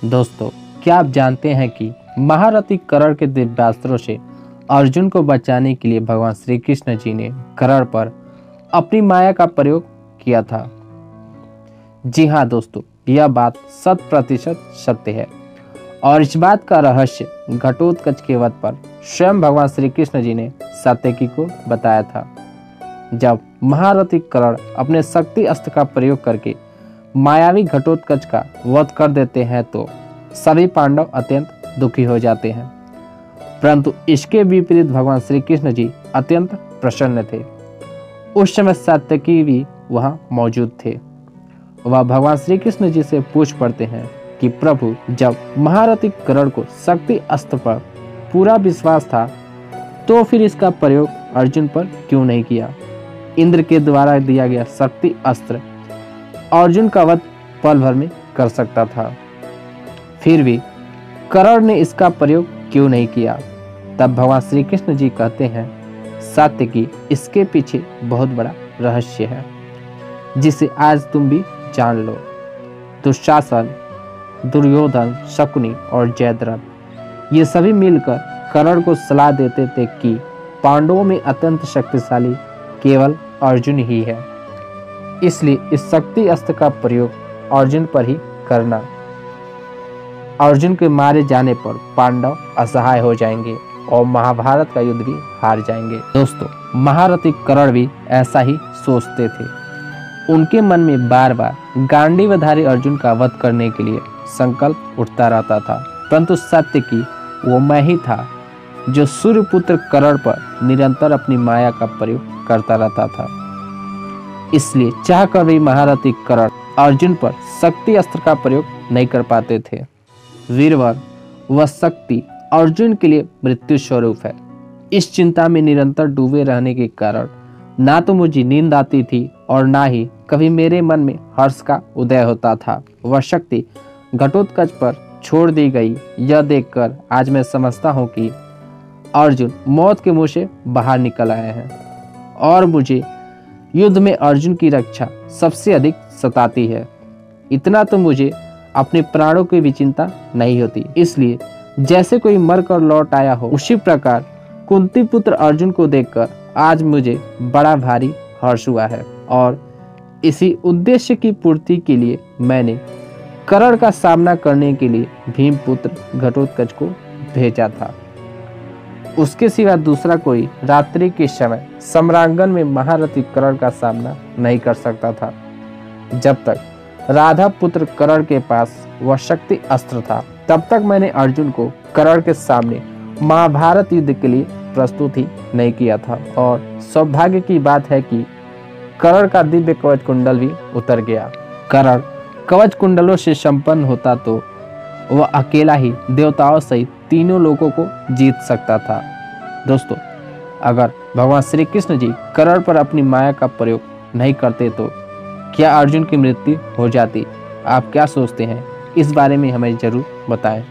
दोस्तों, क्या आप जानते हैं कि महारथी कर्ण के दिव्यास्त्रों से अर्जुन को बचाने के लिए भगवान श्री कृष्ण जी ने कर्ण पर अपनी माया का प्रयोग किया था। जी हाँ दोस्तों, यह बात 100% सत्य है और इस बात का रहस्य घटोत्कच के वध पर स्वयं भगवान श्री कृष्ण जी ने सात्यकी को बताया था। जब महारथी कर्ण अपने शक्ति अस्त्र का प्रयोग करके मायावी घटोत्कच का वध कर देते हैं तो सभी पांडव अत्यंत दुखी हो जाते हैं, परंतु इसके विपरीत भगवान श्री कृष्ण जी अत्यंत प्रसन्न थे। उस समय सात्यकी भी वहां मौजूद थे। वह भगवान श्री कृष्ण जी से पूछ पड़ते हैं कि प्रभु, जब महारथी कर्ण को शक्ति अस्त्र पर पूरा विश्वास था तो फिर इसका प्रयोग अर्जुन पर क्यों नहीं किया। इंद्र के द्वारा दिया गया शक्ति अस्त्र अर्जुन का वध पल भर में कर सकता था, फिर भी कर्ण ने इसका प्रयोग क्यों नहीं किया। तब भगवान श्री कृष्ण जी कहते हैं, सात्यकी, इसके पीछे बहुत बड़ा रहस्य है जिसे आज तुम भी जान लो। दुशासन, दुर्योधन, शकुनी और जयद्रथ ये सभी मिलकर कर्ण को सलाह देते थे कि पांडवों में अत्यंत शक्तिशाली केवल अर्जुन ही है, इसलिए इस शक्ति अस्त्र का प्रयोग अर्जुन पर ही करना। अर्जुन के मारे जाने पर पांडव असहाय हो जाएंगे और महाभारत का युद्ध भी हार जाएंगे। दोस्तों, महारथी कर्ण भी ऐसा ही सोचते थे। उनके मन में बार बार गांडीवधारी अर्जुन का वध करने के लिए संकल्प उठता रहता था, परंतु सत्य की वो मैं ही था जो सूर्यपुत्र कर्ण पर निरंतर अपनी माया का प्रयोग करता रहता था। इसलिए चाहकर भी महारथी कर्ण अर्जुन पर शक्ति अस्त्र का प्रयोग नहीं कर पाते थे। वीरवर, वह शक्ति अर्जुन के लिए मृत्यु स्वरूप है। इस चिंता में निरंतर डूबे रहने के कारण ना तो मुझे नींद आती थी और ना ही कभी मेरे मन में हर्ष का उदय होता था। वह शक्ति घटोत्कच पर छोड़ दी गई, यह देखकर आज मैं समझता हूँ कि अर्जुन मौत के मुंह से बाहर निकल आए हैं और मुझे युद्ध में अर्जुन की रक्षा सबसे अधिक सताती है। इतना तो मुझे अपने प्राणों की भी चिंता नहीं होती। इसलिए जैसे कोई मरकर लौट आया हो, उसी प्रकार कुंती पुत्र अर्जुन को देखकर आज मुझे बड़ा भारी हर्ष हुआ है और इसी उद्देश्य की पूर्ति के लिए मैंने कर्ण का सामना करने के लिए भीम पुत्र घटोत्कच को भेजा था। उसके सिवा दूसरा कोई रात्रि के समय सम्रांगण में महारथी कर्ण का सामना नहीं कर सकता था। जब तक राधा पुत्र कर्ण के पास वह शक्ति अस्त्र था, तब तक मैंने अर्जुन को कर्ण के सामने महाभारत युद्ध के लिए प्रस्तुत ही नहीं किया था। और सौभाग्य की बात है कि कर्ण का दिव्य कवच कुंडल भी उतर गया। कर्ण कवच कुंडलों से संपन्न होता तो वह अकेला ही देवताओं सहित तीनों लोगों को जीत सकता था। दोस्तों, अगर भगवान श्री कृष्ण जी कर्ण पर अपनी माया का प्रयोग नहीं करते तो क्या अर्जुन की मृत्यु हो जाती? आप क्या सोचते हैं? इस बारे में हमें जरूर बताएं।